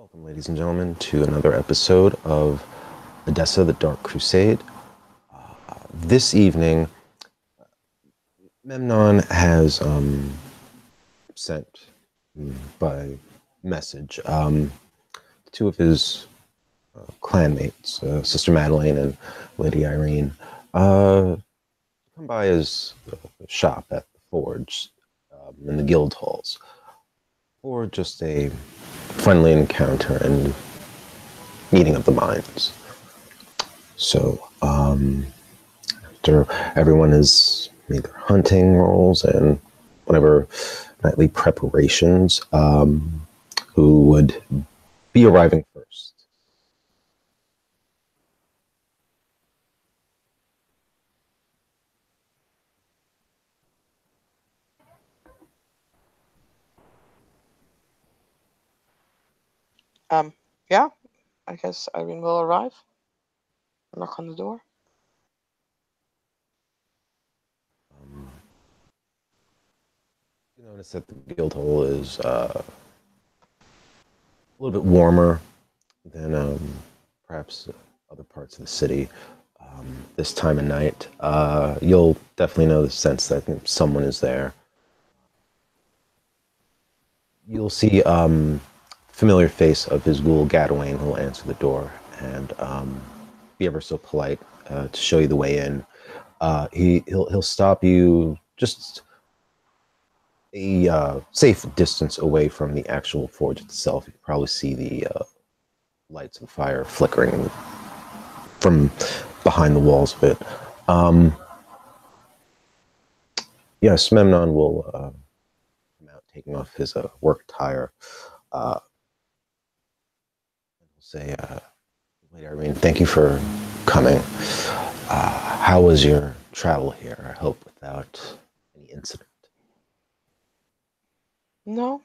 Welcome, ladies and gentlemen, to another episode of Odessa, the Dark Crusade. This evening, Memnon has sent by message two of his clanmates, Sister Madeleine and Lady Irene, come by his shop at the Forge in the guild halls for just a friendly encounter and meeting of the minds. So, after everyone has made their hunting rolls and whatever nightly preparations, who would be arriving first? Um, yeah, I guess Irene will arrive. Knock on the door. You notice that the guild hall is a little bit warmer than perhaps other parts of the city. This time of night, you'll definitely know the sense that someone is there. You'll see familiar face of his ghoul Gadwain, who will answer the door and be ever so polite to show you the way in. He'll stop you just a safe distance away from the actual forge itself. You can probably see the lights of fire flickering from behind the walls of it. Yes, Memnon will come out, taking off his work attire. He'll say, "Lady Irene, thank you for coming. How was your travel here? I hope without any incident." No.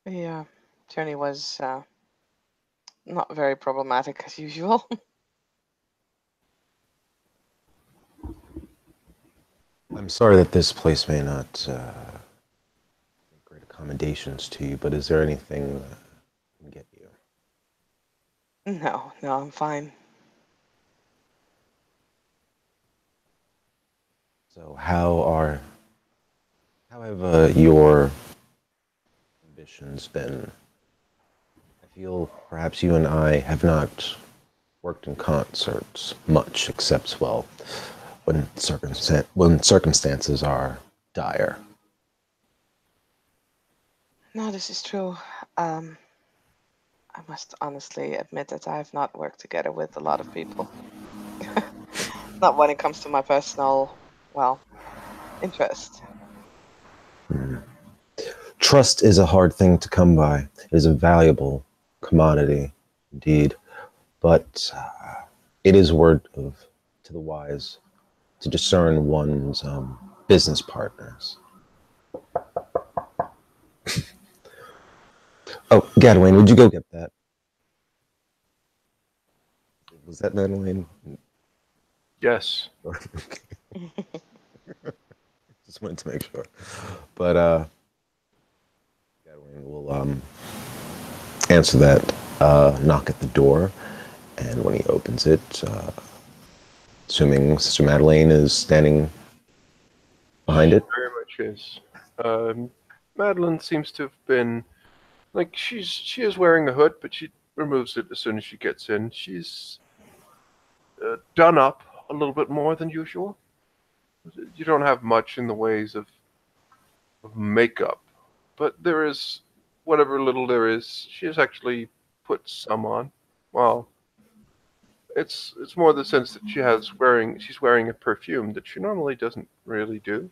The journey was not very problematic as usual. I'm sorry that this place may not make great accommodations to you, but is there anything I can get you? No, I'm fine. So how have your ambitions been? I feel perhaps you and I have not worked in concerts much, except well, when circumstances are dire. No, this is true. I must honestly admit that I have not worked together with a lot of people. Not when it comes to my personal, well, interest. Trust is a hard thing to come by. It is a valuable commodity, indeed, but it is word to the wise to discern one's business partners. Oh, Gadwain, would you go get that? Was that Madeline? Yes. Just wanted to make sure. But Gadwain will answer that knock at the door, and when he opens it, assuming Sister Madeleine is standing behind it. Very much is. Madeline seems to have been she is wearing a hood, but she removes it as soon as she gets in. She's done up a little bit more than usual. You don't have much in the ways of makeup, but there is whatever little there is. She has actually put some on. Well, it's more the sense that she's wearing a perfume that she normally doesn't really do.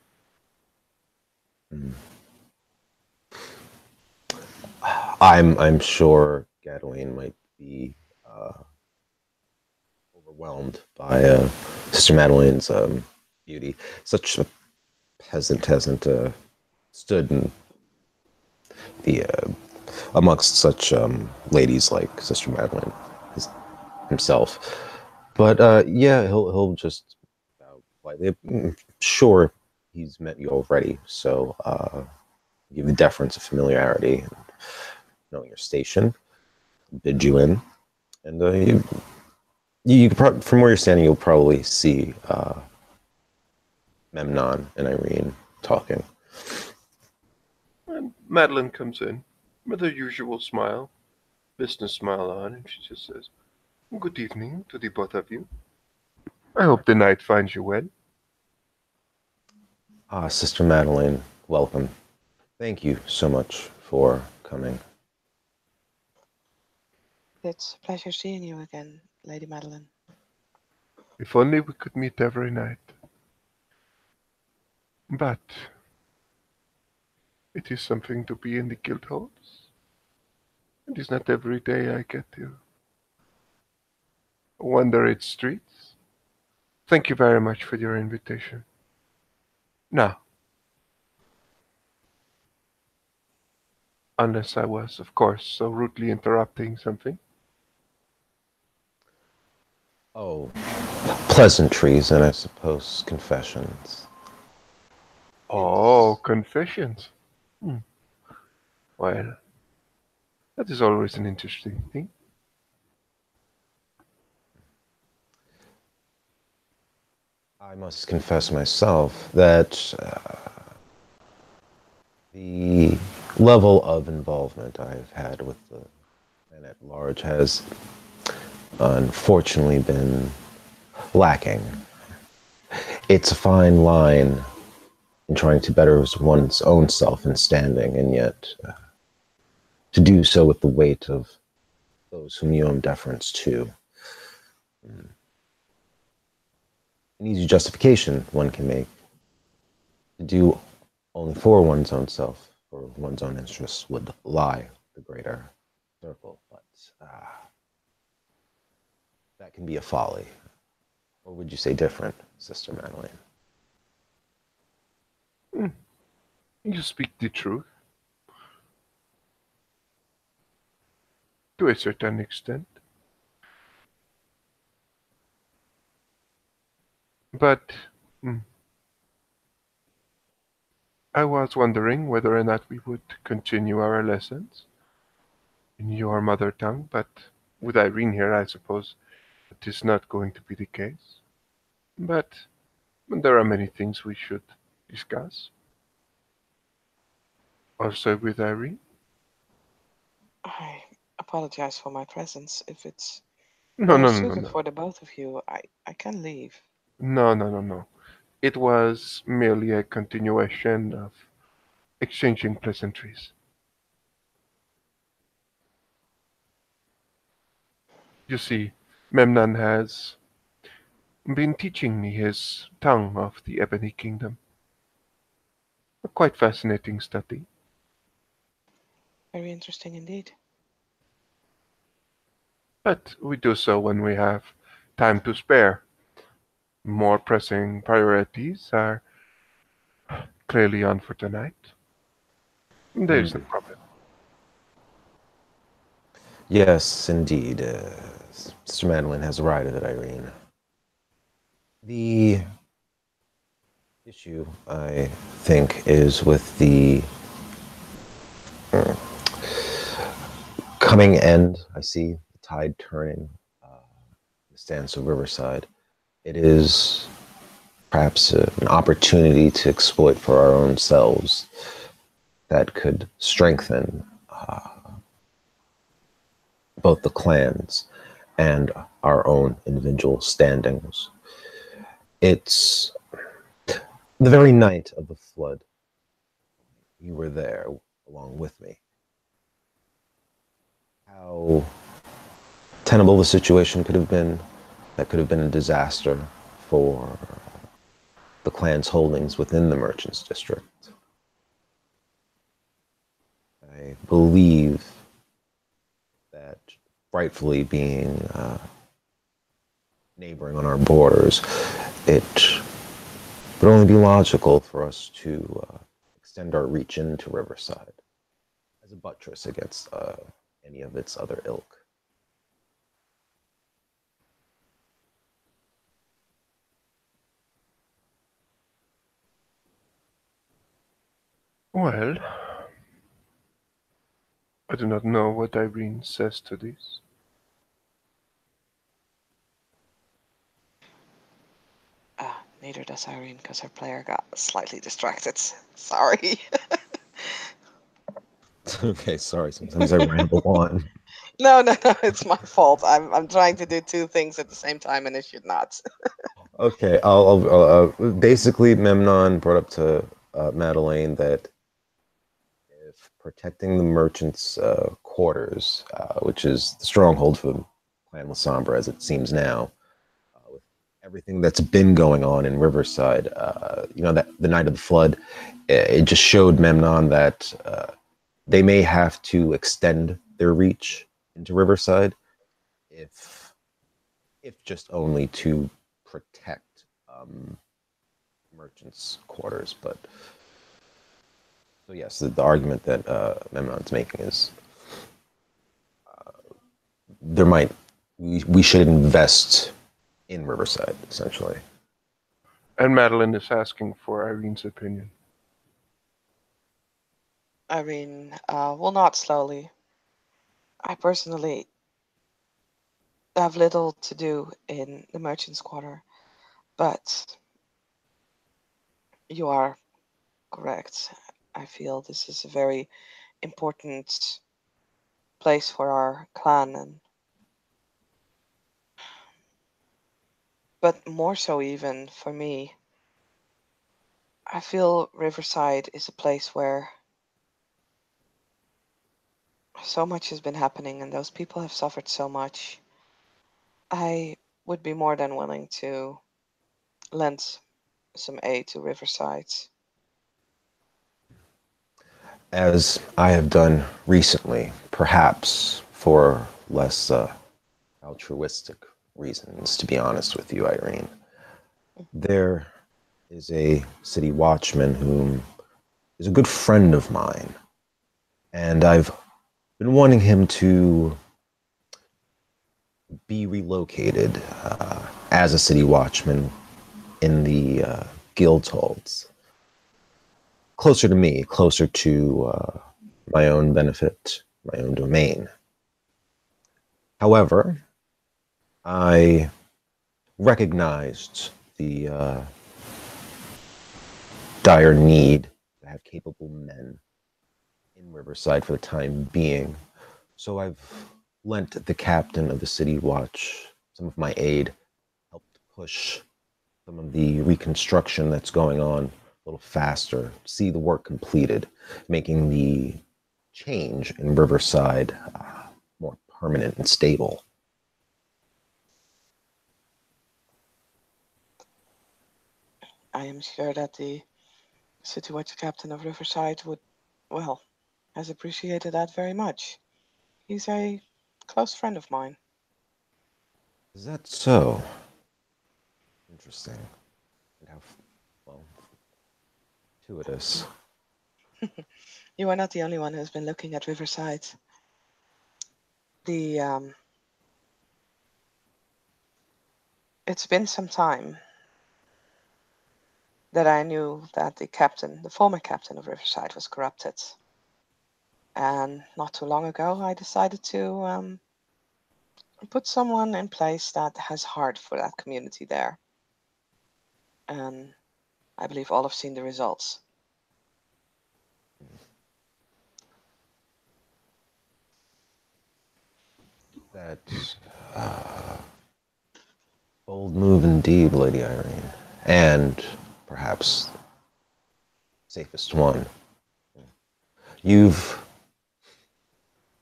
I'm sure Gadwain might be overwhelmed by Sister Madeleine's beauty. Such a peasant hasn't stood in the amongst such ladies like Sister Madeline himself. But yeah, he'll just bow politely. Sure, he's met you already, so give the deference of familiarity. knowing your station, bid you in, and you could from where you're standing, you'll probably see Memnon and Irene talking. And Madeline comes in with her usual smile, business smile on, and she just says, "Good evening to the both of you. I hope the night finds you well." Sister Madeline, welcome. Thank you so much for coming. It's a pleasure seeing you again, Lady Madeline. If only we could meet every night. But it is something to be in the guild halls. It is not every day I get to wander its streets. Thank you very much for your invitation. Now, unless I was, of course, so rudely interrupting something. Oh, pleasantries and I suppose confessions. Oh, confessions. Hmm. Well, that is always an interesting thing. I must confess myself that the level of involvement I've had with the men at large has unfortunately been lacking. It's a fine line in trying to better one's own self and standing, and yet to do so with the weight of those whom you owe deference to. An easy justification one can make to do only for one's own self, for one's own interests, would lie the greater circle, but that can be a folly. Or would you say different, Sister Madeline? You speak the truth. To a certain extent. But I was wondering whether or not we would continue our lessons in your mother tongue, but with Irene here, I suppose it is not going to be the case. But there are many things we should discuss. Also with Irene. I apologize for my presence. If it's No, better no, no, no, suited no. for the both of you, I can leave. No, no, no, no. It was merely a continuation of exchanging pleasantries. You see, Memnon has been teaching me his tongue of the Ebony Kingdom. A quite fascinating study. Very interesting indeed. But we do so when we have time to spare. More pressing priorities are clearly on for tonight. There's no problem. Yes, indeed. Sister Madeline has arrived at Irene. The issue, I think, is with the coming end. I see the tide turning, the stance of Riverside. It is perhaps an opportunity to exploit for our own selves that could strengthen both the clans and our own individual standings. It's the very night of the flood. You were there along with me. How tenable the situation could have been, that could have been a disaster for the clan's holdings within the Merchants District. I believe that rightfully being neighboring on our borders, it would only be logical for us to extend our reach into Riverside as a buttress against any of its other ilk. Well, I do not know what Irene says to this. Neither does Irene, because her player got slightly distracted. Sorry. Okay, sorry. Sometimes I ramble on. No, it's my fault. I'm trying to do two things at the same time, and it should not. Okay, basically, Memnon brought up to Madeleine that if protecting the merchants' quarters, which is the stronghold for Clan Lasombra as it seems now, with everything that's been going on in Riverside, that the night of the flood, it just showed Memnon that they may have to extend their reach into Riverside, if just only to protect merchants' quarters. But so yes, the argument that Memnon's making is we should invest in Riverside essentially. And Madeline is asking for Irene's opinion. Irene will not slowly. I personally have little to do in the merchant's quarter, but you are correct. I feel this is a very important place for our clan, but more so even for me. I feel Riverside is a place where so much has been happening and those people have suffered so much. I would be more than willing to lend some aid to Riverside. As I have done recently, perhaps for less altruistic reasons, to be honest with you, Irene. There is a city watchman who is a good friend of mine, and I've been wanting him to be relocated as a city watchman in the guildhalls, closer to me, closer to my own benefit, my own domain. However, I recognized the dire need to have capable men in Riverside for the time being. So I've lent the captain of the city watch some of my aid, helped push some of the reconstruction that's going on a little faster, see the work completed, making the change in Riverside more permanent and stable. I am sure that the city watch captain of Riverside has appreciated that very much. He's a close friend of mine. Is that so? Interesting. And how, fortuitous. You are not the only one who's been looking at Riverside. It's been some time that I knew that the former captain of Riverside, was corrupted. And not too long ago, I decided to put someone in place that has heart for that community there. And I believe all have seen the results. That's bold move indeed, Lady Irene. And perhaps safest one. You've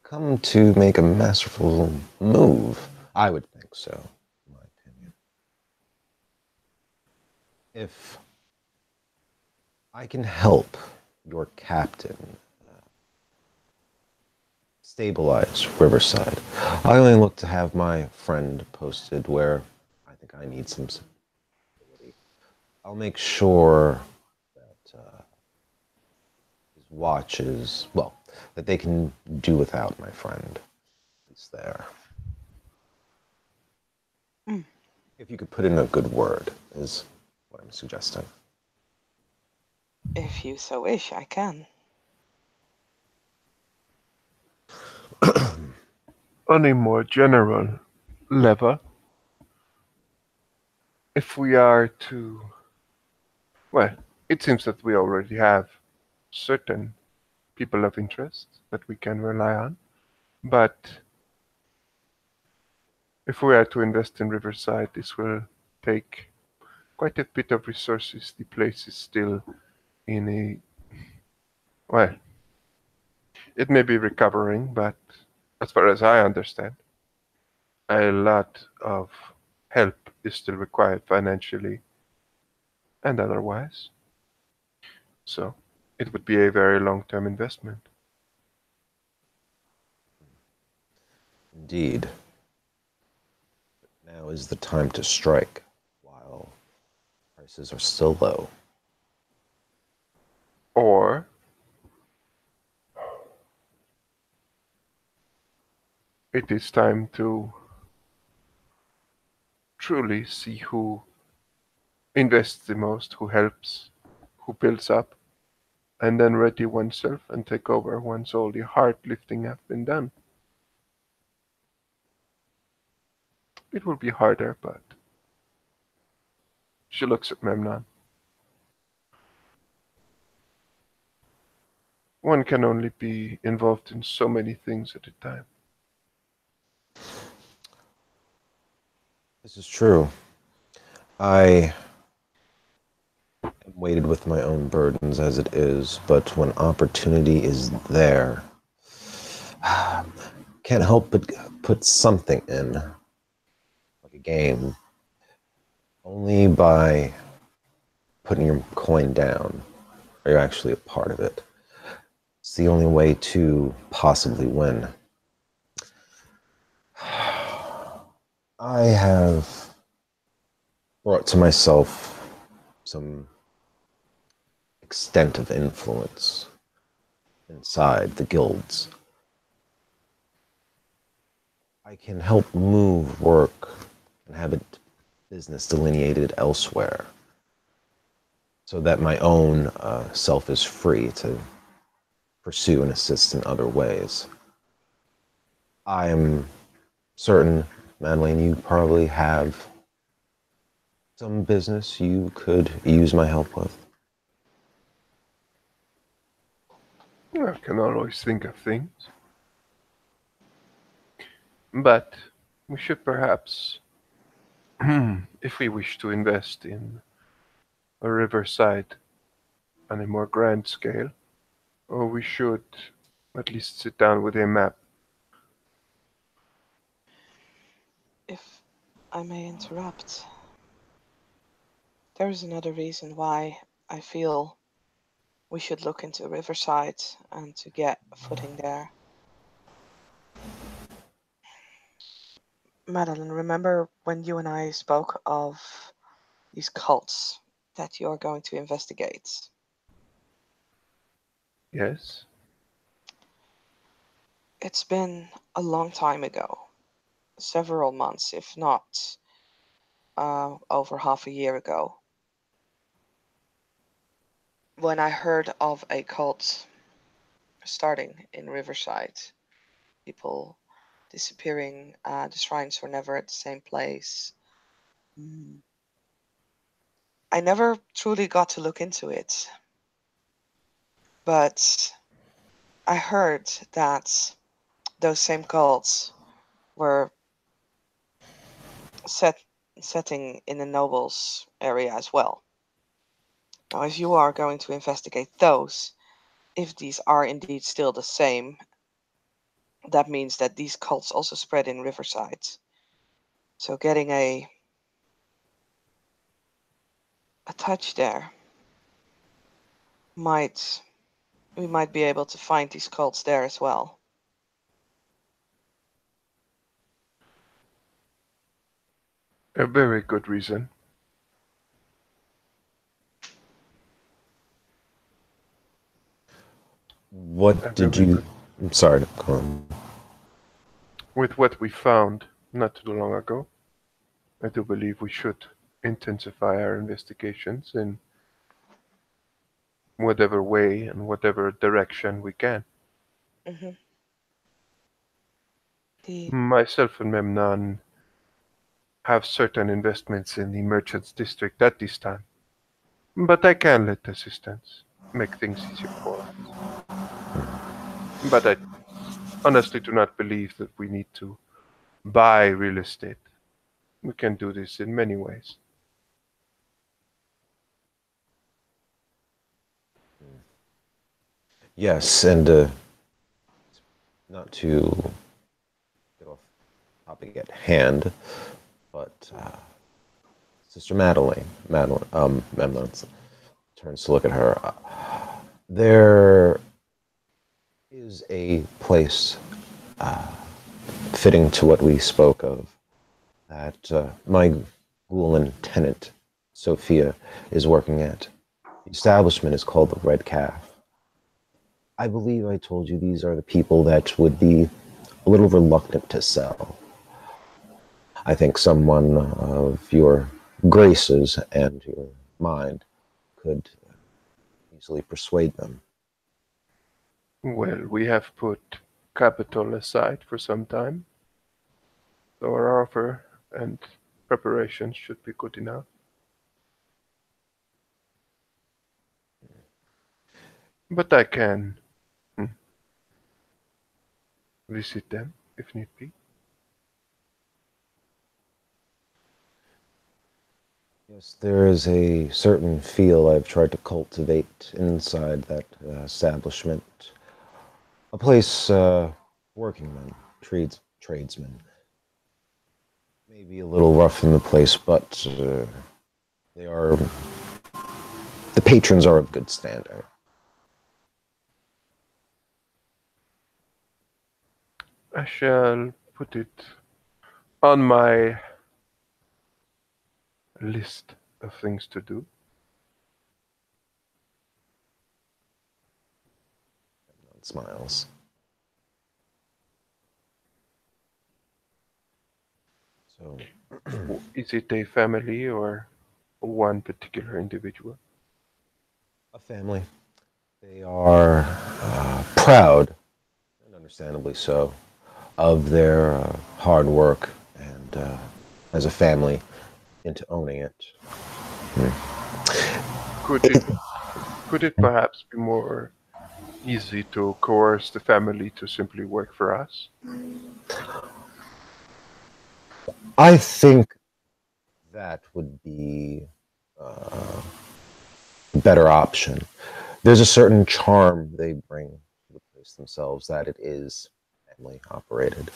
come to make a masterful move. I would think so, in my opinion. If I can help your captain stabilize Riverside, I only look to have my friend posted where I think I need some stability. I'll make sure that his watch is, that they can do without my friend. He's there. Mm. If you could put in a good word, is what I'm suggesting. If you so wish, I can. on a more general level, if we are to, well, it seems that we already have certain people of interest that we can rely on, but if we are to invest in Riverside, this will take quite a bit of resources. The place is still in a, well, it may be recovering, but as far as I understand, a lot of help is still required financially and otherwise. So it would be a very long-term investment. Indeed. Now is the time to strike while prices are still low. Or it is time to truly see who invests the most, who helps, who builds up, and then ready oneself and take over once all the hard lifting have been done. It will be harder, but she looks at Memnon. One can only be involved in so many things at a time. This is true. I am weighted with my own burdens as it is, but when opportunity is there, can't help but put something in, like a game. Only by putting your coin down are you actually a part of it. It's the only way to possibly win. I have brought to myself some extent of influence inside the guilds. I can help move work and have it business delineated elsewhere so that my own self is free to pursue and assist in other ways. I am certain, Madeleine, you probably have some business you could use my help with. I can always think of things. But we should perhaps, if we wish to invest in a riverside on a more grand scale, or we should at least sit down with a map. If I may interrupt, there is another reason why I feel we should look into Riverside and to get a footing there. Madeline, remember when you and I spoke of these cults that you're going to investigate? Yes? It's been a long time ago, several months, if not over half a year ago, when I heard of a cult starting in Riverside. People disappearing, the shrines were never at the same place. I never truly got to look into it, but I heard that those same cults were setting in the nobles area as well. Now, if you are going to investigate those, if these are indeed still the same, that means that these cults also spread in Riverside. So getting a touch there we might be able to find these cults there as well. A very good reason. What did you... I'm sorry, go on. With what we found not too long ago, I do believe we should intensify our investigations in whatever way and whatever direction we can. Mm-hmm. Myself and Memnon have certain investments in the merchants district at this time, but I can let assistance make things easier for us. But I honestly do not believe that we need to buy real estate. We can do this in many ways. Yes, and not to get off topic at hand, but Sister Madeline, Memnon turns to look at her. There is a place fitting to what we spoke of that my Gulen tenant, Sophia, is working at. The establishment is called the Red Calf. I believe I told you these are the people that would be a little reluctant to sell. I think someone of your graces and your mind could easily persuade them. Well, we have put capital aside for some time, so our offer and preparations should be good enough. But I can visit them if need be. Yes, there is a certain feel I've tried to cultivate inside that establishment. A place working men, tradesmen. Maybe a little rough in the place, but the patrons are of good standing. I shall put it on my list of things to do. Smiles. So, Is it a family or one particular individual? a family. They are proud, and understandably so, of their hard work and as a family into owning it. Could it perhaps be more easy to coerce the family to simply work for us? I think that would be a better option. There's a certain charm they bring to the place themselves that it is family operated.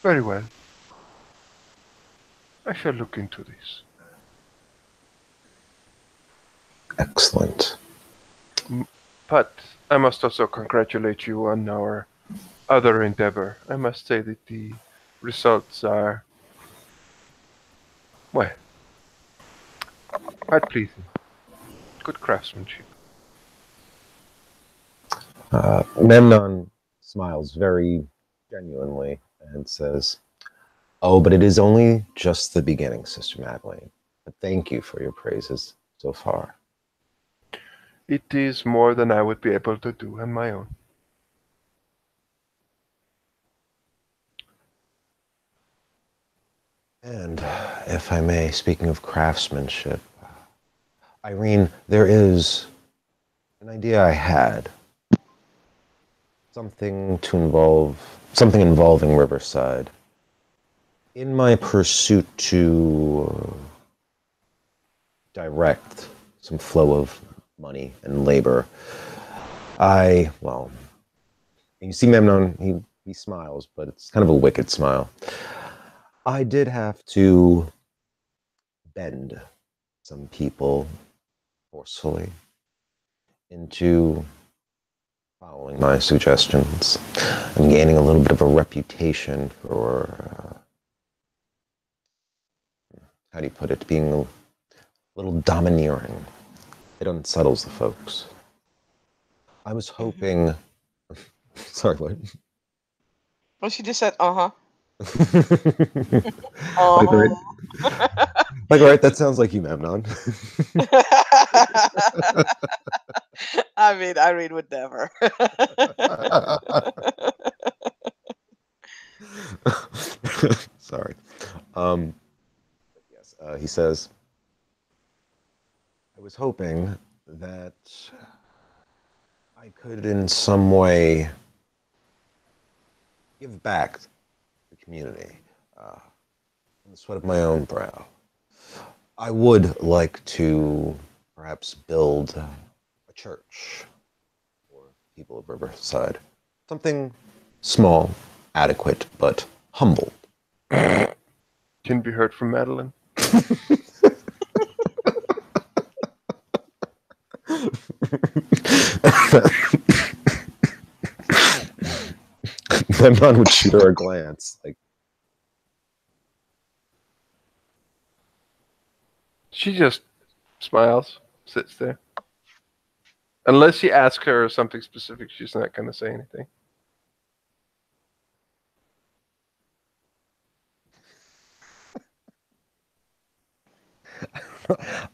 Very well. I shall look into this. Excellent. But I must also congratulate you on our other endeavor. I must say that the results are, well, quite pleasing. Good craftsmanship. Memnon smiles very genuinely and says, "Oh, but it is only just the beginning, Sister Madeline. But thank you for your praises so far." It is more than I would be able to do on my own. And if I may, speaking of craftsmanship, Irene, there is an idea I had. Something involving Riverside. In my pursuit to direct some flow of money and labor, you see Memnon, he smiles, but it's kind of a wicked smile. I did have to bend some people forcefully into following my suggestions. I'm gaining a little bit of a reputation for, how do you put it, being a little domineering. It unsettles the folks. I was hoping... Sorry, what? Well, she just said, uh-huh. Like, right, that sounds like you, Memnon. I mean, Irene would never. Sorry. Yes, he says, I was hoping that I could in some way give back to the community from the sweat of my own brow. I would like to perhaps build a church for people of Riverside. Something small, adequate, but humble. Can be heard from Madeline. Memnon would shoot her a glance, like, She just smiles, sits there. Unless you ask her something specific, she's not going to say anything.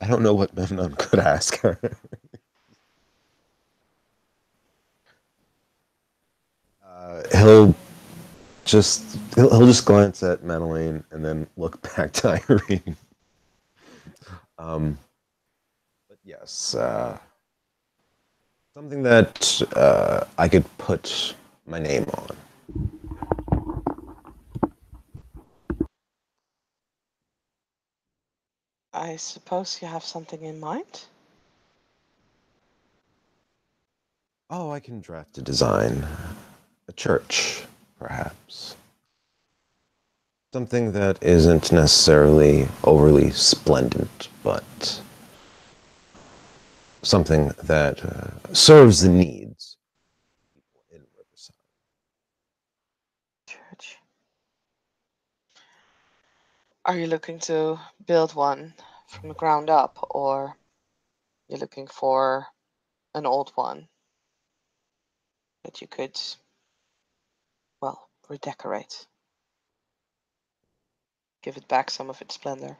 I don't know what Memnon could ask her. He'll just glance at Madeline and then look back to Irene. But yes, something that I could put my name on. I suppose you have something in mind? Oh, I can draft a design. A church, perhaps. Something that isn't necessarily overly splendid, but something that serves the needs of people in Riverside. Church. Are you looking to build one from the ground up, or you're looking for an old one that you could, well, redecorate? Give it back some of its splendor.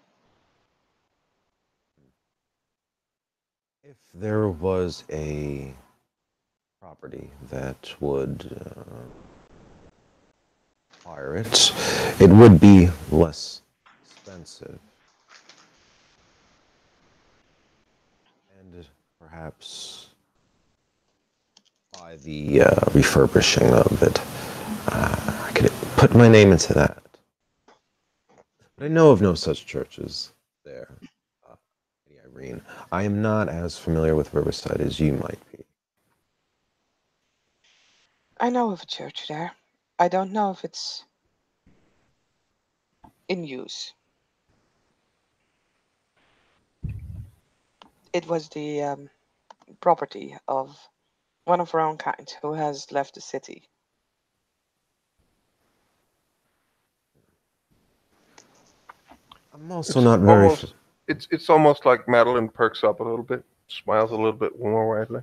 If there was a property that would acquire it, it would be less expensive. And perhaps by the refurbishing of it, I could put my name into that. But I know of no such churches there, Irene. I am not as familiar with Riverside as you might be. I know of a church there. I don't know if it's in use. It was the property of one of our own kind who has left the city. I'm also not very. It's almost like Madeline perks up a little bit, smiles a little bit more widely.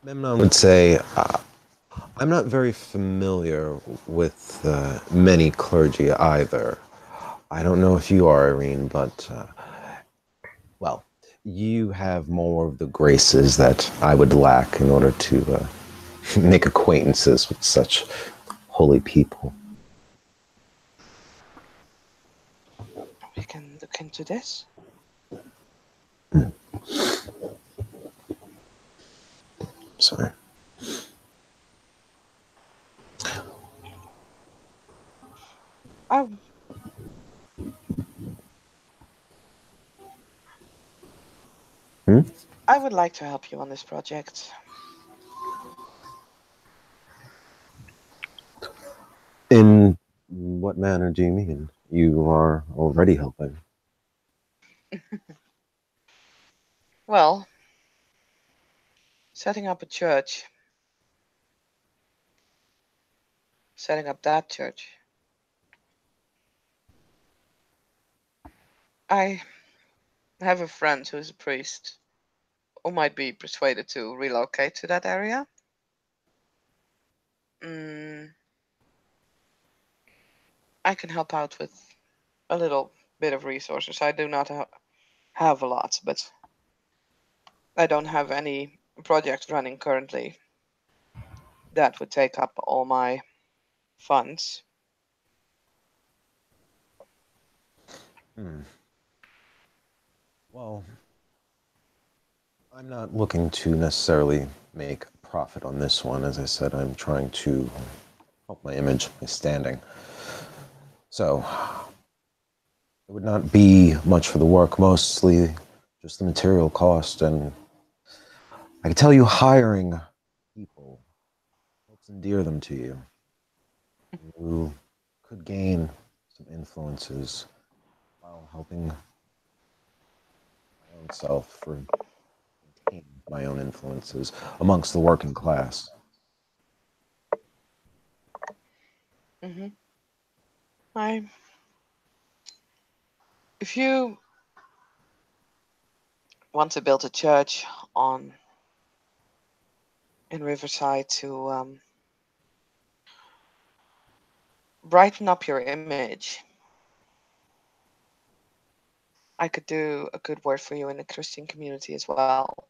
Memnon would say, I'm not very familiar with many clergy either. I don't know if you are, Irene, but, well, you have more of the graces that I would lack in order to make acquaintances with such holy people. We can look into this. Sorry. Oh. I would like to help you on this project. In what manner do you mean? You are already helping. Well, setting up a church. Setting up that church. I have a friend who's a priest who might be persuaded to relocate to that area. I can help out with a little bit of resources. I do not have a lot, but I don't have any project running currently that would take up all my funds. Well, I'm not looking to necessarily make a profit on this one. As I said, I'm trying to help my image, my standing. So, it would not be much for the work, mostly just the material cost. And I can tell you, hiring people helps endear them to you. You could gain some influences while helping my own self for maintaining my own influences amongst the working class. Mm-hmm. If you want to build a church in Riverside to brighten up your image, I could do a good word for you in the Christian community as well.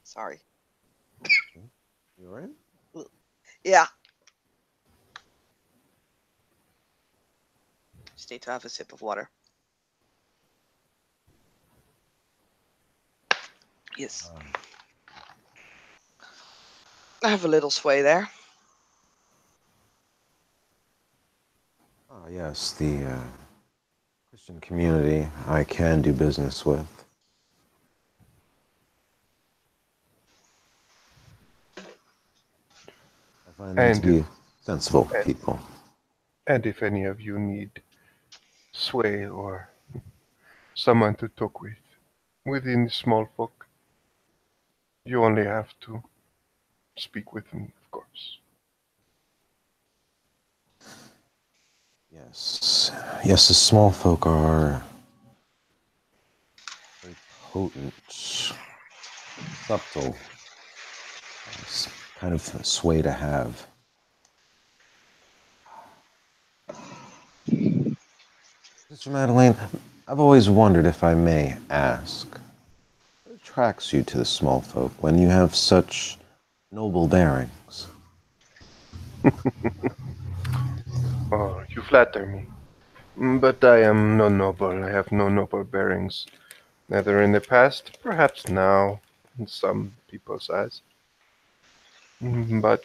Sorry. You all right? Yeah. Just need to have a sip of water. Yes. I have a little sway there. Oh, yes, the Christian community I can do business with. I find them to be sensible people. And if any of you need sway or someone to talk with within the small folk, you only have to speak with me, of course. Yes. Yes, the small folk are very potent, subtle, kind of sway to have. Sister Madeline, I've always wondered, if I may ask, what attracts you to the small folk when you have such noble bearings? Oh, you flatter me. But I am no noble. I have no noble bearings. Neither in the past, perhaps now, in some people's eyes. But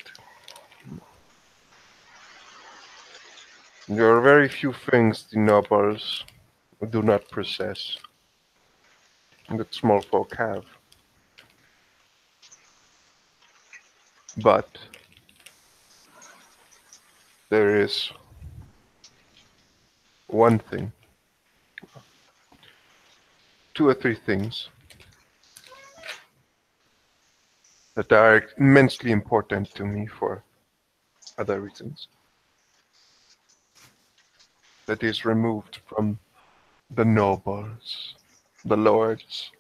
there are very few things the nobles do not possess that small folk have. But there is one thing, two or three things that are immensely important to me for other reasons. That is removed from the nobles, the lords,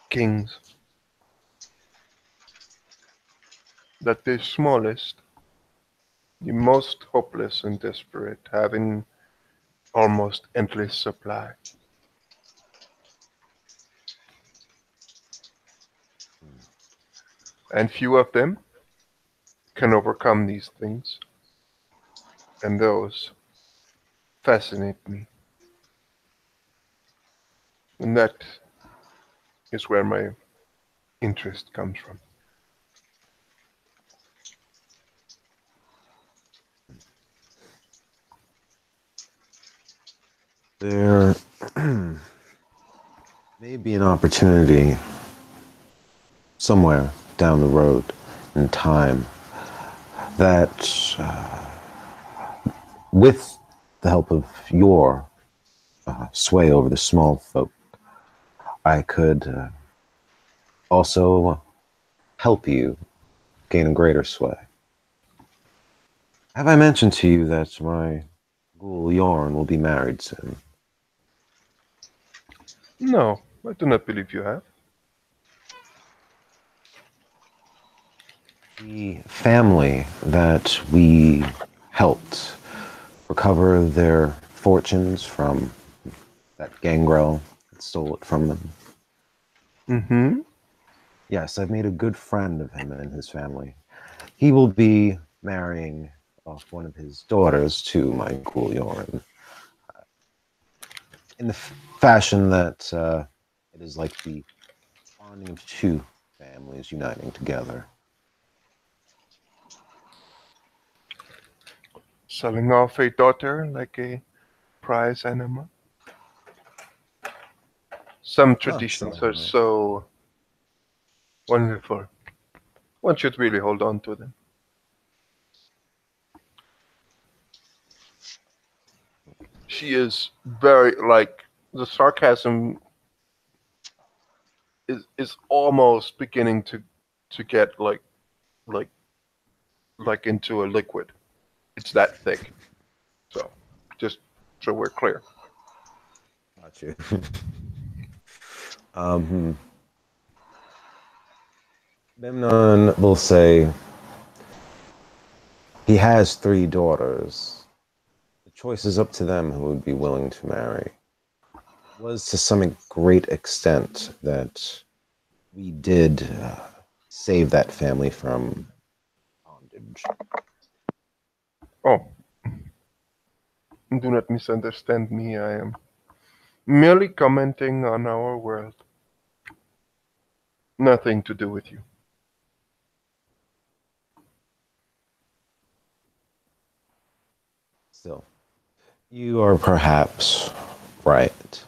kings. That the smallest, the most hopeless and desperate, have an almost endless supply. And few of them can overcome these things. And those fascinate me. And that is where my interest comes from. There may be an opportunity somewhere down the road in time that, with the help of your sway over the small folk, I could also help you gain a greater sway. Have I mentioned to you that my ghoul Yorn will be married soon? No, I do not believe you have. The family that we helped recover their fortunes from that gangrel that stole it from them. Mm-hmm. Yes, I've made a good friend of him and his family. He will be marrying off one of his daughters to my ghoul Yorin in the fashion that it is like the bonding of two families uniting together. Selling off a daughter like a prize animal. Some traditions are so wonderful. One should really hold on to them. She is very like the sarcasm is almost beginning to get like like into a liquid. It's that thick. So just so we're clear. Got you. um, Memnon will say he has 3 daughters. The choice is up to them who would be willing to marry. It was to some great extent that we did save that family from bondage. Oh, do not misunderstand me. I am merely commenting on our world. Nothing to do with you. Still, you are perhaps right.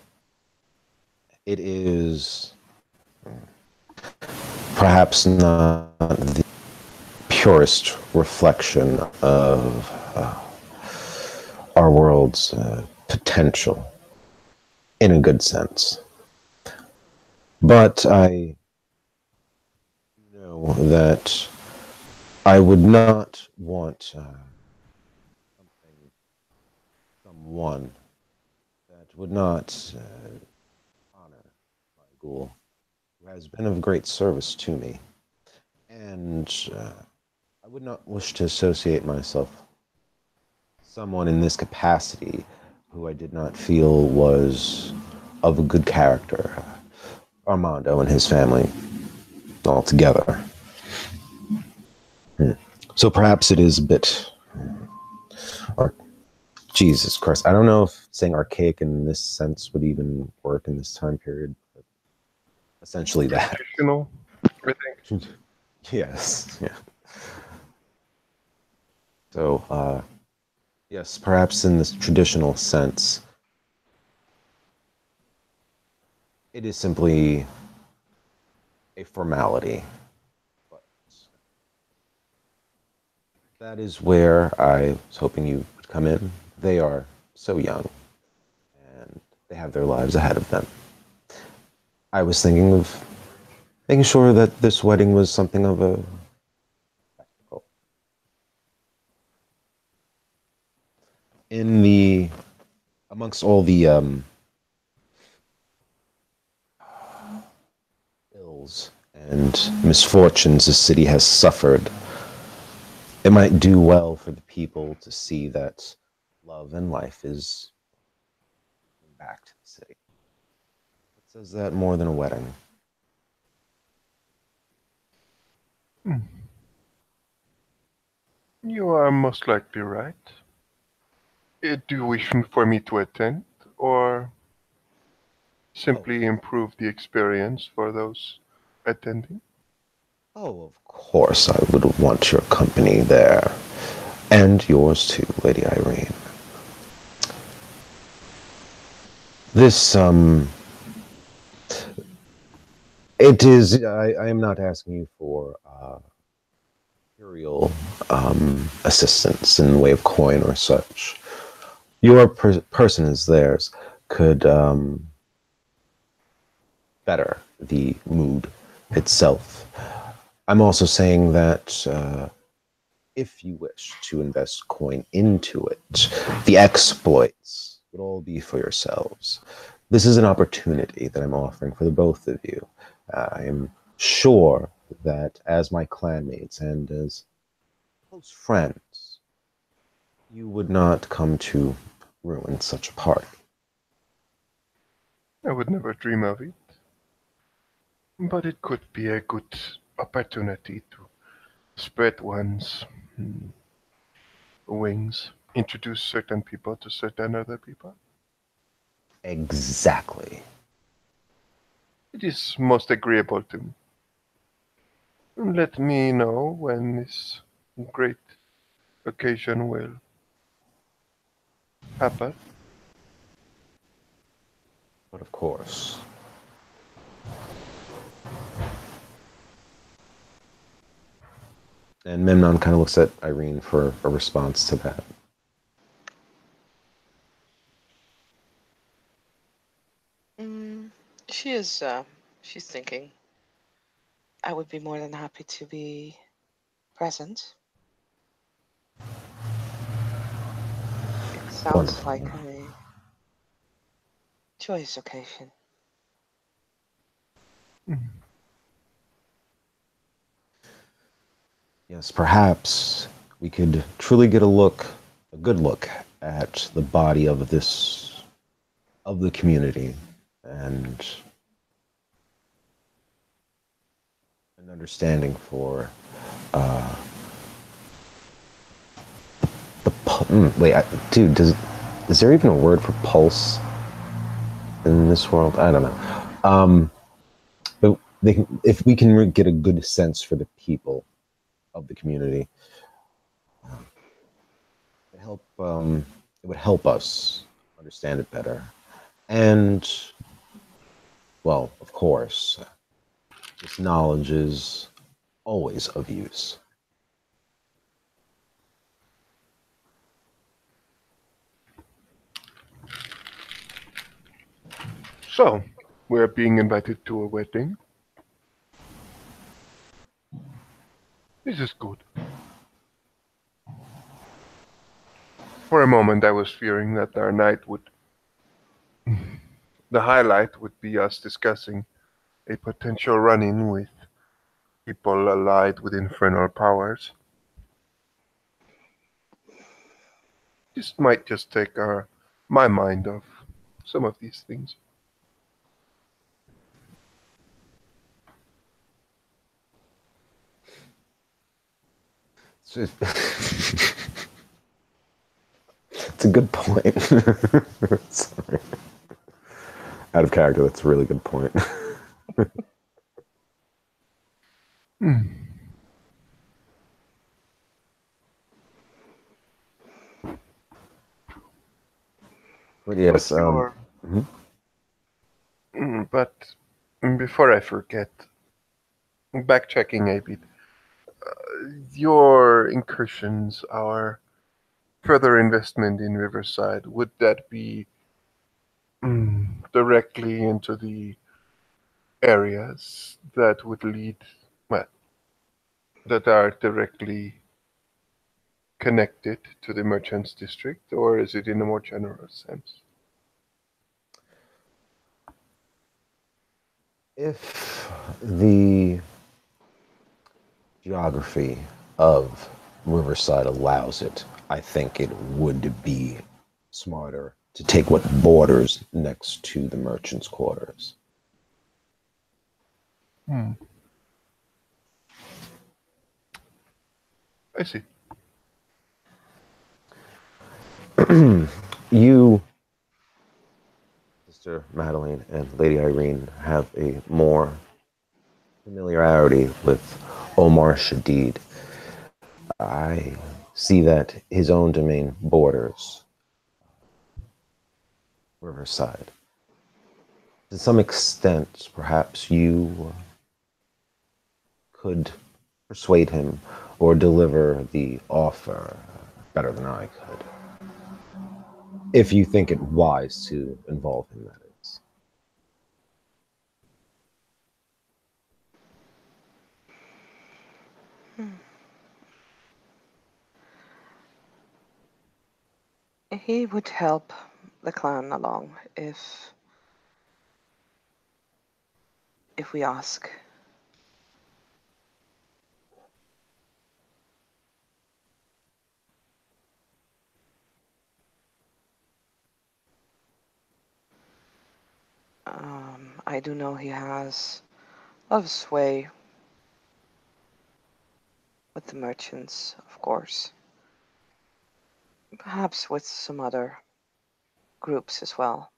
It is perhaps not the purest reflection of our world's potential, in a good sense. But I know that I would not want someone that would not honor my ghoul, who has been of great service to me. And I would not wish to associate myself with someone in this capacity who I did not feel was of a good character. Armando and his family altogether. So perhaps it is a bit... Jesus Christ. I don't know if saying archaic in this sense would even work in this time period. But essentially that. Traditional, I think. Yes. Yeah. So, yes, perhaps in this traditional sense, it is simply a formality. But that is where I was hoping you would come in. They are so young, and they have their lives ahead of them. I was thinking of making sure that this wedding was something of a spectacle. Amongst all the ills and misfortunes the city has suffered, it might do well for the people to see that love and life is back to the city. What says that more than a wedding? You are most likely right. Do you wish for me to attend, or simply improve the experience for those attending? Oh, of course I would want your company there. And yours too, Lady Irene. This, it is, I am not asking you for material assistance in the way of coin or such. Your person as theirs could better the mood itself. I'm also saying that if you wish to invest coin into it, the exploits would all be for yourselves. This is an opportunity that I'm offering for the both of you. I am sure that as my clanmates and as close friends, you would not come to ruin such a party. I would never dream of it, but it could be a good opportunity to spread one's wings, introduce certain people to certain other people. Exactly. It is most agreeable to me. Let me know when this great occasion will happen. But of course. And Memnon kind of looks at Irene for a response to that. Mm, she is. She's thinking. I would be more than happy to be present. It sounds Wonderful. like a joyous occasion. Yes, perhaps we could truly get a good look at the body of the community, and an understanding for uh, wait, dude, is there even a word for pulse in this world? I don't know. But if we can get a good sense for the people of the community, it help. It would help us understand it better, and well, of course, this knowledge is always of use. So, we're being invited to a wedding. This is good. For a moment, I was fearing that our night would. The highlight would be us discussing a potential run in with people allied with infernal powers. This might just take my mind off some of these things. It's a good point. Sorry. Out of character, that's a really good point. But yes, But your. mhm. But before I forget, backchecking a bit, your incursions, our further investment in Riverside, would that be directly into the areas that would lead, well, that are directly connected to the Merchants District, or is it in a more general sense? If the geography of Riverside allows it, I think it would be smarter to take what borders next to the merchants' quarters. I see. You, Sister Madeline, and Lady Irene have a more familiarity with Omar Shadid. I see that his own domain borders Riverside. To some extent, perhaps you could persuade him or deliver the offer better than I could. If you think it wise to involve him, that is. He would help the clan along if we ask. I do know he has a lot of sway with the merchants, of course. Perhaps with some other groups as well.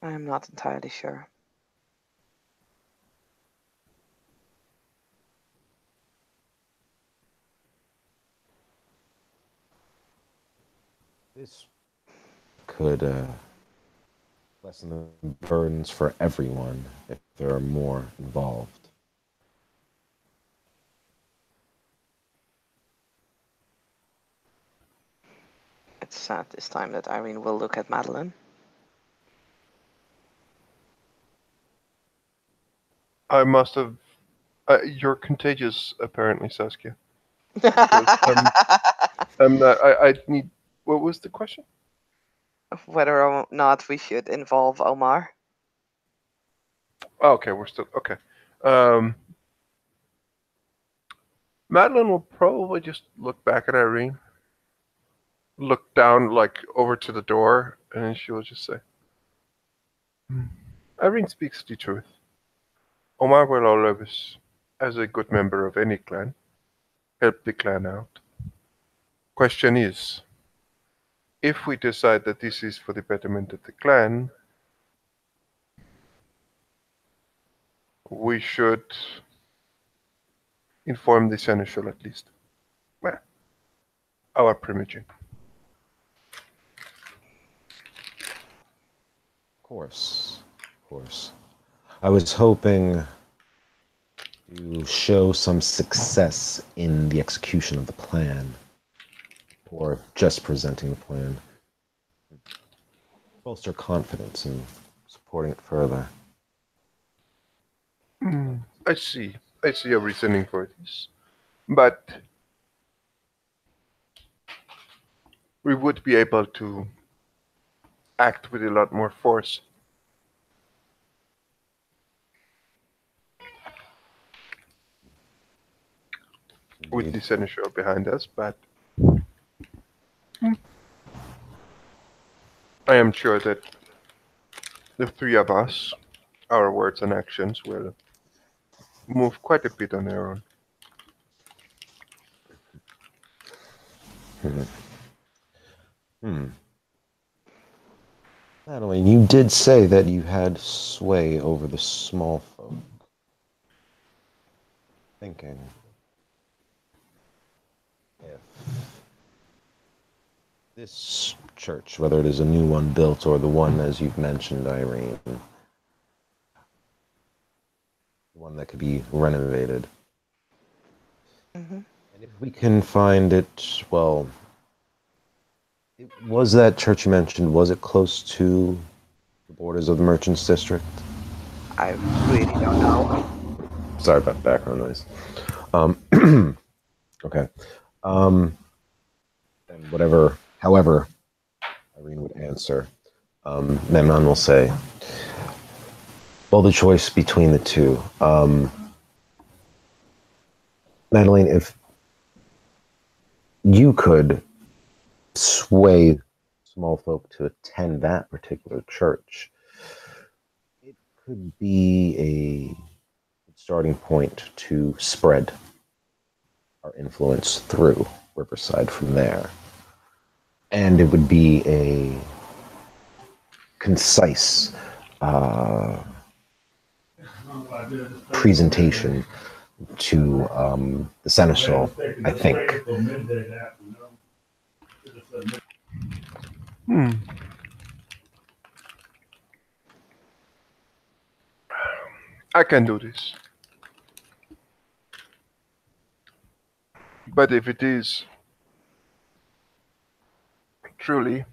I'm not entirely sure. This could lessen the burdens for everyone if there are more involved. It's sad this time that Irene will look at Madeline. I must have. You're contagious, apparently, Saskia. I need. What was the question? Whether or not we should involve Omar. Oh, okay, we're still okay. Madeline will probably just look back at Irene, look down like over to the door, and then she will just say, Irene speaks the truth. Omar will always, as a good member of any clan, help the clan out. Question is, if we decide that this is for the betterment of the clan, we should inform the seneschal at least. Well, our primogen. Of course. I was hoping to show some success in the execution of the plan, or just presenting the plan. Bolster confidence in supporting it further. I see a reasoning for this. But we would be able to act with a lot more force. With the seneschal behind us, but I am sure that the three of us, our words and actions, will move quite a bit on their own. Madeline, you did say that you had sway over the small folk. Thinking if this church, whether it is a new one built or the one, as you've mentioned, Irene, one that could be renovated, and if we can find it, well, was that church you mentioned, was it close to the borders of the Merchants District? I really don't know. Sorry about background noise. Okay. And however Irene would answer, Memnon will say, well, the choice between the two. Madeline, if you could sway small folk to attend that particular church, it could be a starting point to spread our influence through Riverside from there. And it would be a concise presentation to the seneschal, I think. I can do this. But if it is truly,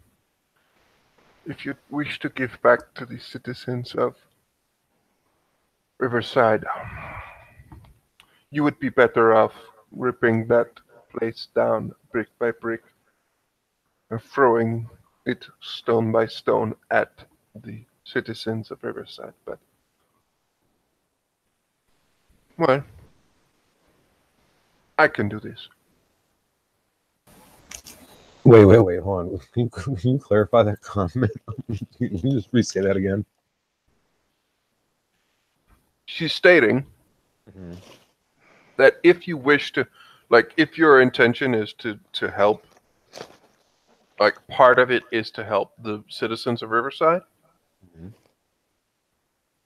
if you wish to give back to the citizens of Riverside, you would be better off ripping that place down brick by brick and throwing it stone by stone at the citizens of Riverside. But, well, I can do this. Wait, hold on. Can you clarify that comment? Can you just re-say that again? she's stating Mhm. that if you wish to, like, if your intention is to help, like, part of it is to help the citizens of Riverside, Mhm.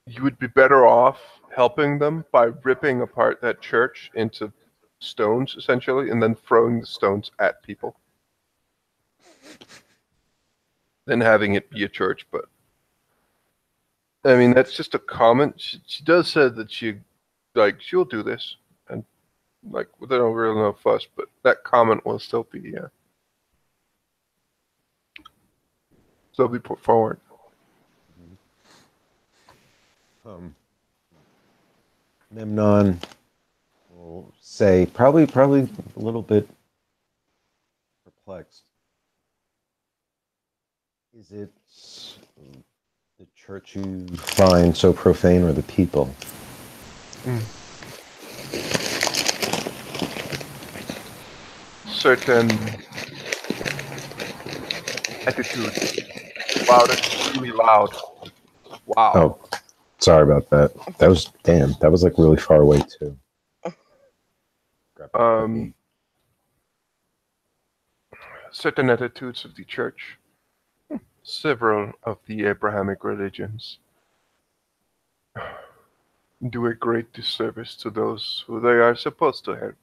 you would be better off helping them by ripping apart that church into stones, essentially, and then throwing the stones at people, than having it be a church. But I mean, that's just a comment. She does say that she'll do this, and like, they don't really know fuss, but that comment will still be put forward. Memnon will say, probably a little bit perplexed. Is it the church you find so profane, or the people? Certain attitude. Wow, that's really loud. Wow. Oh, sorry about that. That was like really far away too. Certain attitudes of the church, several of the Abrahamic religions, do a great disservice to those who they are supposed to help,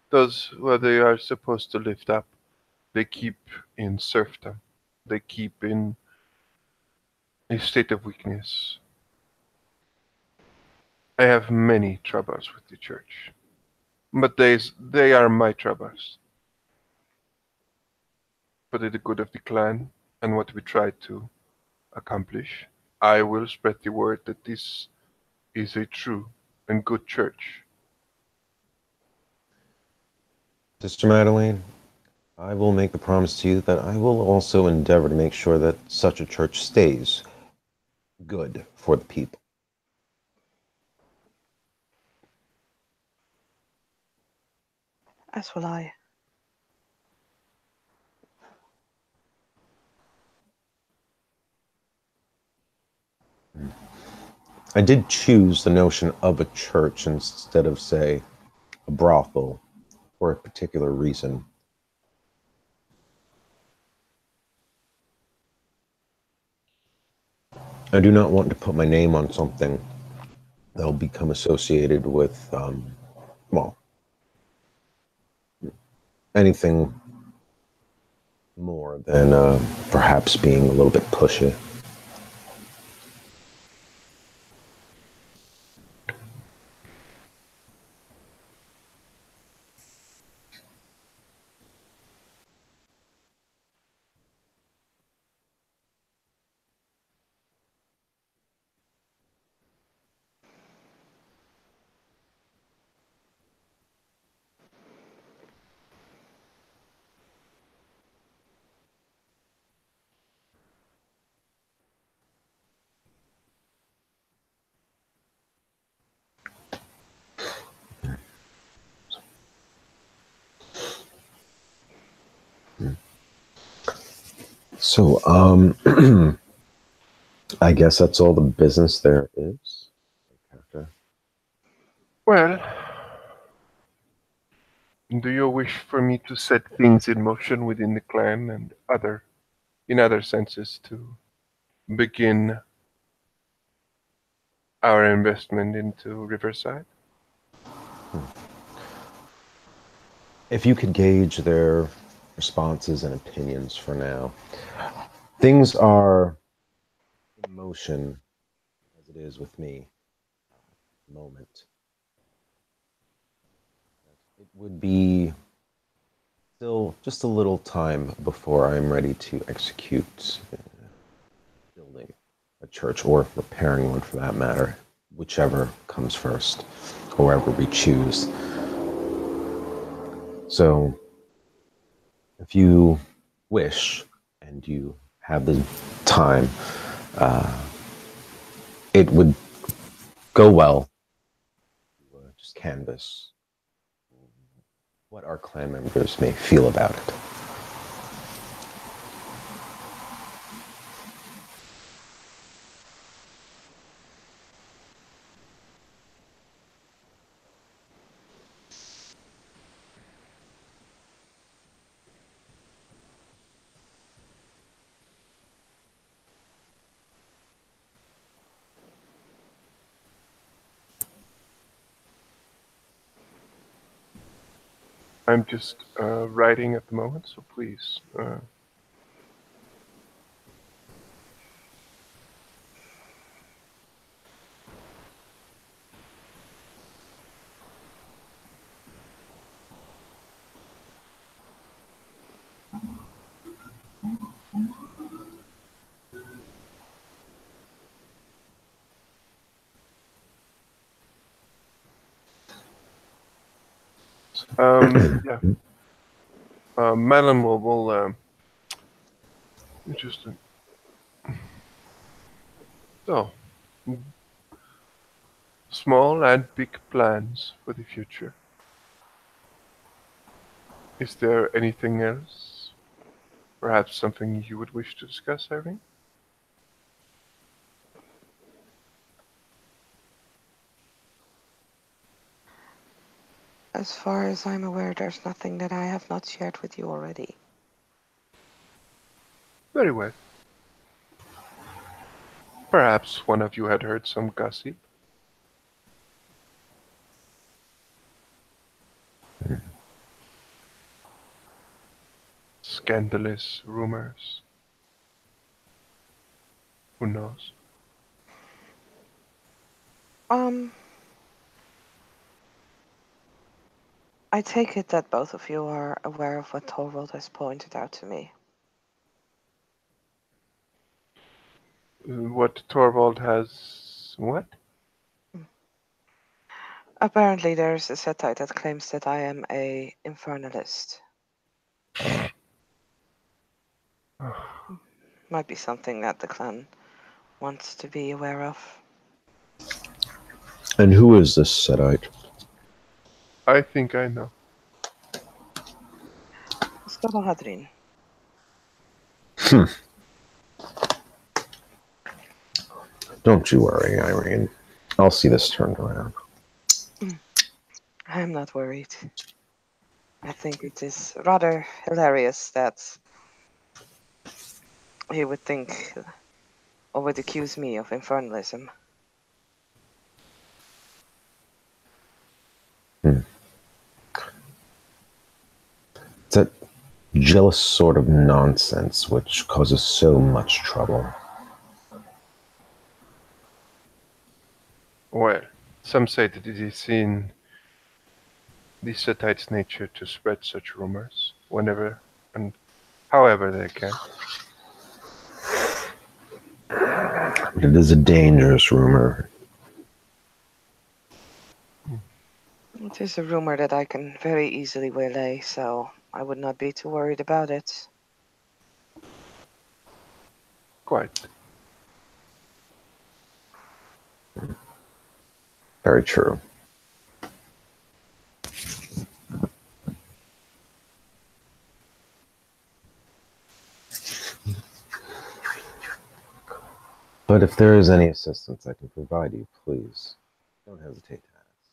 those who they are supposed to lift up. They keep in serfdom. They keep in a state of weakness. I have many troubles with the church, but they are my troubles. For the good of the clan and what we try to accomplish, I will spread the word that this is a true and good church. Sister Madeline, I will make the promise to you that I will also endeavor to make sure that such a church stays good for the people. As will I. I did choose the notion of a church instead of, say, a brothel for a particular reason. I do not want to put my name on something that will become associated with, well, anything more than perhaps being a little bit pushy. So, I guess that's all the business there is. Okay. Well, do you wish for me to set things in motion within the clan and in other senses, to begin our investment into Riverside? If you could gauge their responses and opinions for now, things are in motion as it is with me at the moment. It would be still just a little time before I'm ready to execute building a church, or repairing one for that matter, whichever comes first, however we choose. So, if you wish and you have the time, it would go well to just canvas what our clan members may feel about it. I'm just writing at the moment, so please. Yeah. Madeline will interesting. So, small and big plans for the future. Is there anything else? Perhaps something you would wish to discuss, Irene? As far as I'm aware, there's nothing that I have not shared with you already. Very well. Perhaps one of you had heard some gossip. Scandalous rumors. Who knows? I take it that both of you are aware of what Torvald has pointed out to me. What Torvald has. What? Apparently there's a Setite that claims that I am a infernalist. Might be something that the clan wants to be aware of. And who is this Setite? I think I know. Skabahadrin. Don't you worry, Irene. I'll see this turned around. I'm not worried. I think it is rather hilarious that he would think or would accuse me of infernalism. It's that jealous sort of nonsense which causes so much trouble. Well, some say that it is in the Setite's nature to spread such rumors whenever and however they can. It is a dangerous rumor. It is a rumor that I can very easily waylay, so I would not be too worried about it. Quite. Very true. But if there is any assistance I can provide you, please don't hesitate to ask.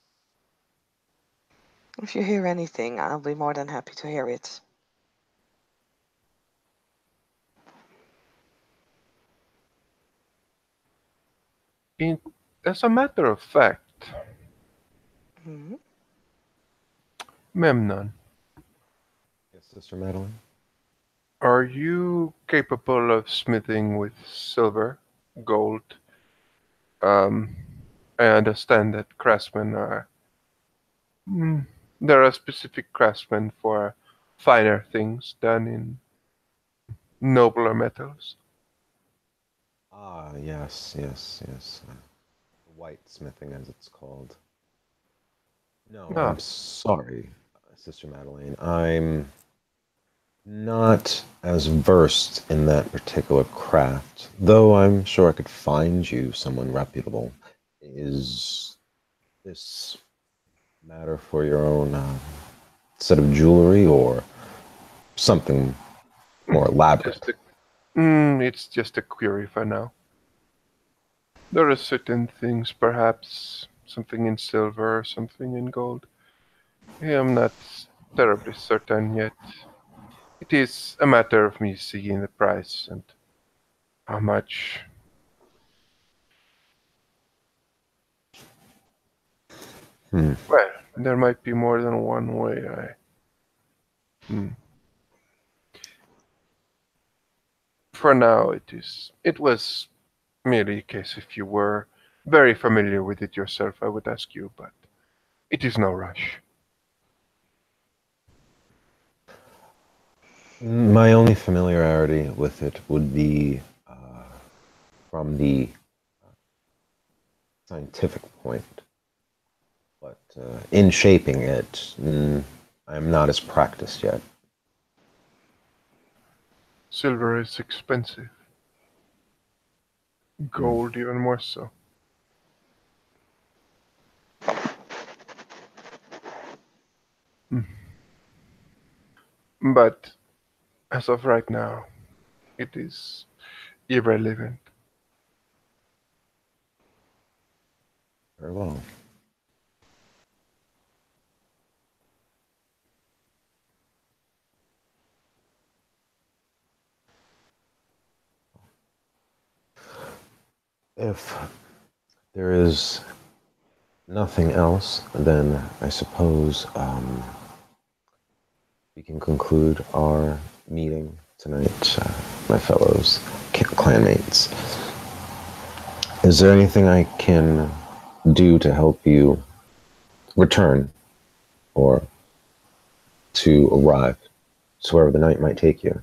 If you hear anything, I'll be more than happy to hear it. As a matter of fact, Memnon, Yes, Sister Madeline? are you capable of smithing with silver, gold? I understand that craftsmen are. There are specific craftsmen for finer things done in nobler metals. Ah, yes. White smithing, as it's called. No, Ah, I'm sorry, Sister Madeline. I'm not as versed in that particular craft, though I'm sure I could find you someone reputable. Is this matter for your own set of jewelry or something more elaborate? it's just a query for now. There are certain things, perhaps something in silver, something in gold. I am not terribly certain yet. It is a matter of me seeing the price and how much. Well, there might be more than one way Hmm. For now, it was merely a case if you were very familiar with it yourself, I would ask you, but it is no rush. My only familiarity with it would be from the scientific point, but in shaping it, I'm not as practiced yet. Silver is expensive. Gold even more so. Hmm. But as of right now, it is irrelevant. Very well. If there is nothing else, then I suppose we can conclude our meeting tonight, my fellows clanmates. Is there anything I can do to help you return or to arrive to wherever the night might take you?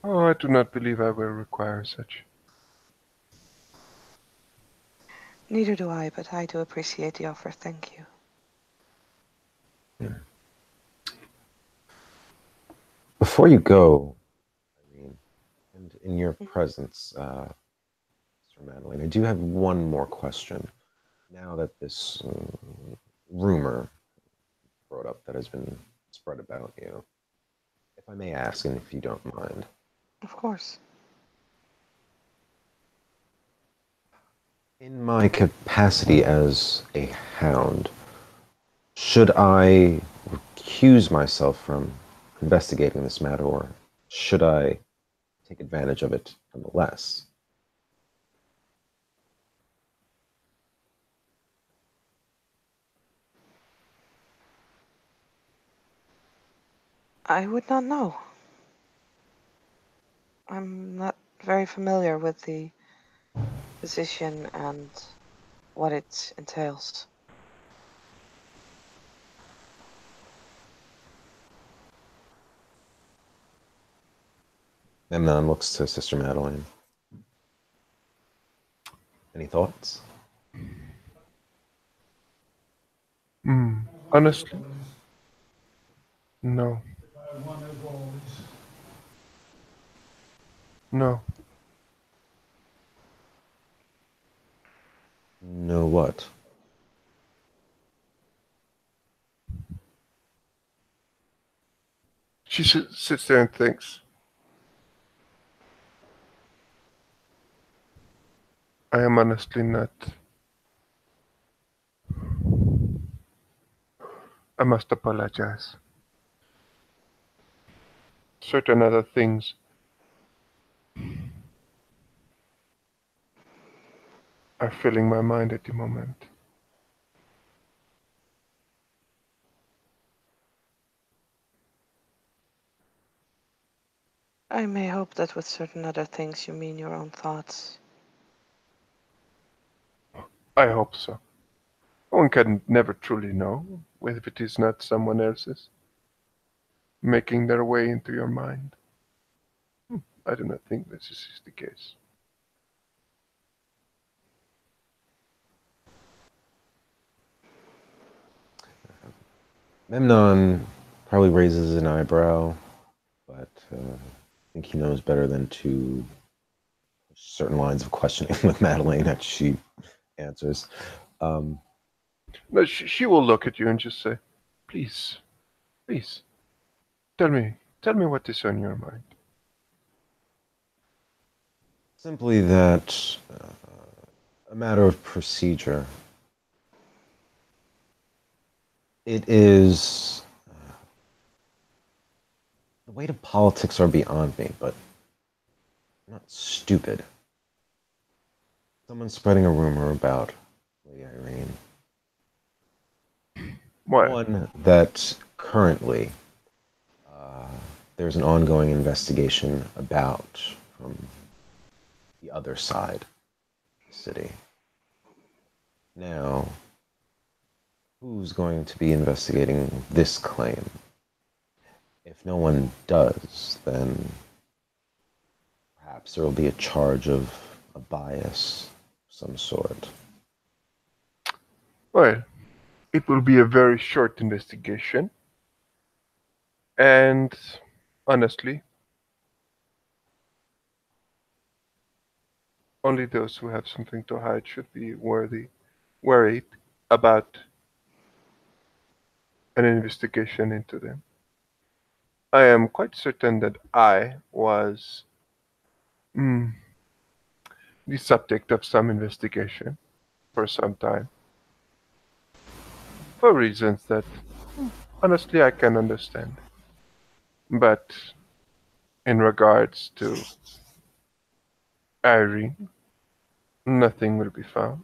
Oh, I do not believe I will require such. Neither do I, but I do appreciate the offer. Thank you. Before you go, Irene, and in your presence, Mr. Madeline, I do have one more question. Now that this rumor brought up that has been spread about you, if I may ask, and if you don't mind, Of course. in my capacity as a hound, should I recuse myself from investigating this matter, or should I take advantage of it nonetheless? I would not know. I'm not very familiar with the position and what it entails. Memnon looks to Sister Madeline. Any thoughts? Honestly, no. No. No what? She sits there and thinks. I am honestly not. I must apologize. Certain other things are filling my mind at the moment. I may hope that with certain other things you mean your own thoughts. I hope so. One can never truly know if it is not someone else's making their way into your mind. I do not think this is the case. Memnon probably raises an eyebrow, but I think he knows better than to push certain lines of questioning with Madeline that she answers. Um, No, she will look at you and just say, please, please, tell me what is on your mind. Simply that a matter of procedure. It is the weight of politics are beyond me, but I'm not stupid. Someone's spreading a rumor about Lady Irene. Well, One, that currently there's an ongoing investigation about from the other side of the city. Now, who's going to be investigating this claim? If no one does, then perhaps there will be a charge of a bias of some sort. well, it will be a very short investigation, and honestly, only those who have something to hide should be worried about an investigation into them. I am quite certain that I was mm, the subject of some investigation for some time, for reasons that honestly I can understand. But in regards to Irene, nothing will be found,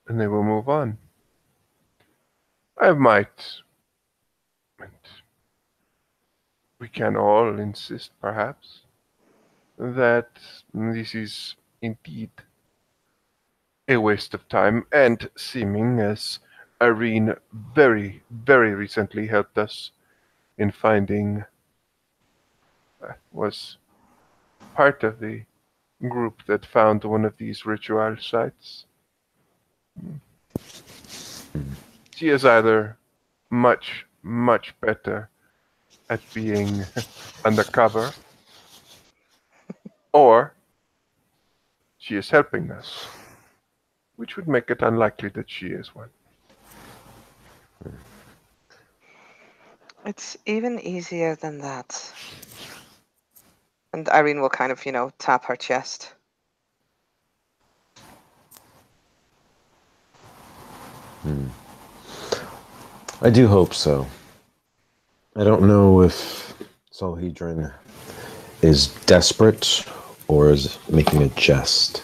and they will move on. I might, and we can all insist perhaps, that this is indeed a waste of time, and seeming as Irene very, very recently helped us in finding, was part of the group that found one of these ritual sites. She is either much, much better at being undercover, or she is helping us, which would make it unlikely that she is one. It's even easier than that. And Irene will kind of, tap her chest. I do hope so. I don't know if Solhedron is desperate or is making a jest.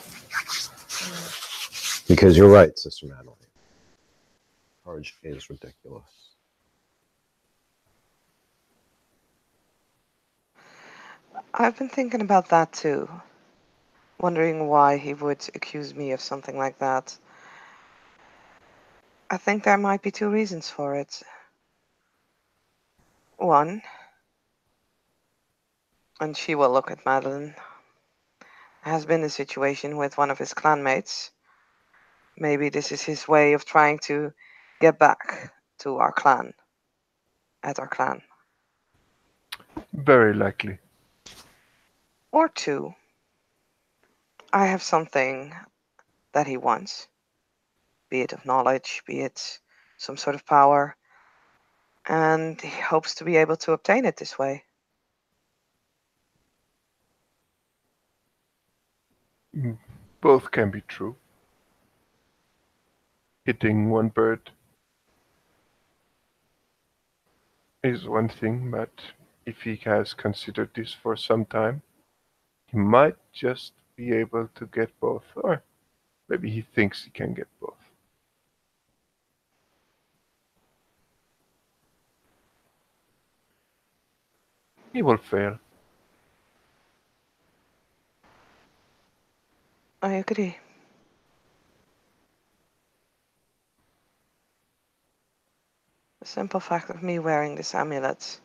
Because you're right, Sister Madeline. Charge is ridiculous. I've been thinking about that too. Wondering why he would accuse me of something like that. I think there might be two reasons for it. One, and she will look at Madeline, has been a situation with one of his clanmates. Maybe this is his way of trying to get back to our clan, at our clan. Very likely. Or two, I have something that he wants, be it of knowledge, be it some sort of power, and he hopes to be able to obtain it this way. Both can be true. Hitting one bird is one thing, but if he has considered this for some time, he might just be able to get both, or maybe he thinks he can get both. He will fail. I agree. The simple fact of me wearing this amulet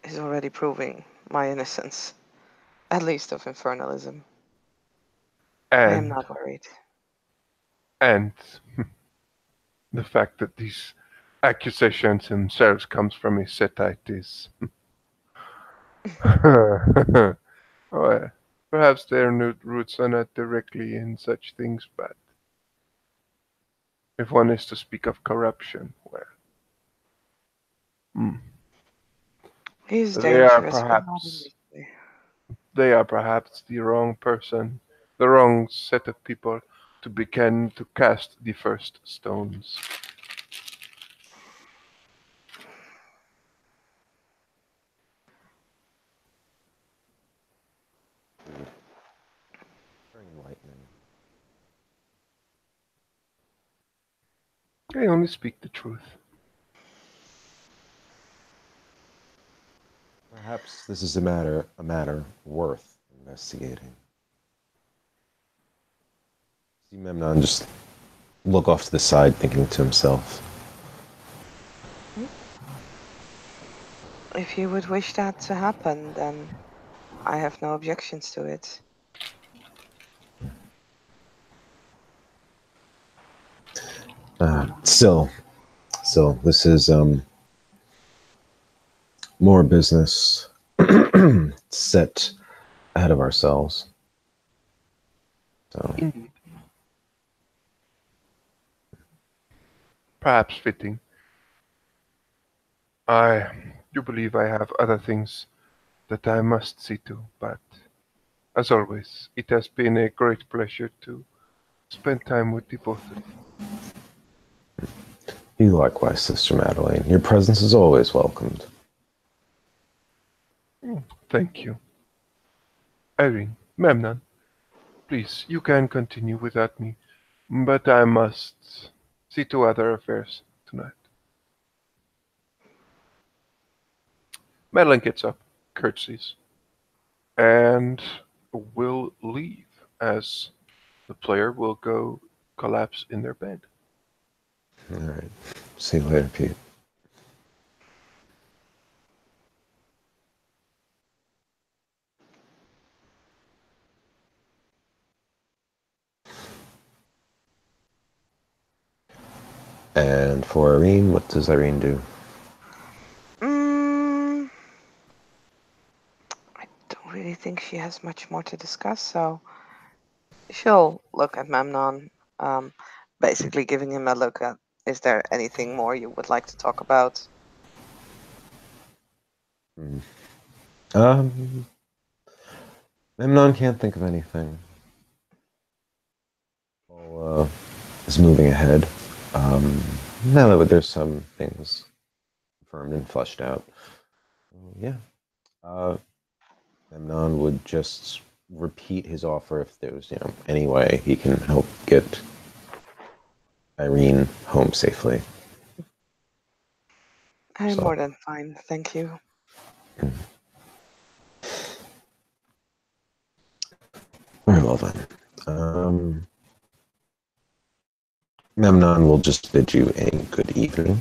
is already proving my innocence, at least of infernalism. I am And not worried. and the fact that these accusations themselves comes from a Setite is well, perhaps their roots are not directly in such things, but if one is to speak of corruption, well, hmm, He's they are dangerous, but not in perhaps this way. they are perhaps the wrong person, the wrong set of people to begin to cast the first stones. Very enlightening. I only speak the truth. Perhaps this is a matter worth investigating. See Memnon just look off to the side, thinking to himself. If you would wish that to happen, then I have no objections to it. Still, this is more business set ahead of ourselves. So, Indeed. Perhaps fitting. I do believe I have other things that I must see to, but as always, it has been a great pleasure to spend time with you both of you. you likewise, Sister Madeline. Your presence is always welcomed. Thank you. Irene, Memnon, please, you can continue without me, but I must see to other affairs tonight. Madeline gets up, curtsies, and will leave as the player will go collapse in their bed. All right. See you later, Pete. And for Irene, what does Irene do? I don't really think she has much more to discuss, so she'll look at Memnon, basically giving him a look at, is there anything more you would like to talk about? Memnon can't think of anything. Well, is moving ahead. Now that there's some things confirmed and fleshed out, yeah. Memnon would just repeat his offer if there was, any way he can help get Irene home safely. I'm So- more than fine, thank you. Very well then. Memnon will just bid you a good evening,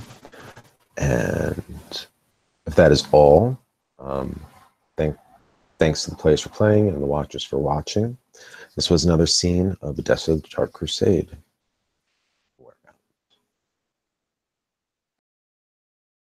and if that is all, thanks to the players for playing and the watchers for watching. This was another scene of Odessa: The Dark Crusade.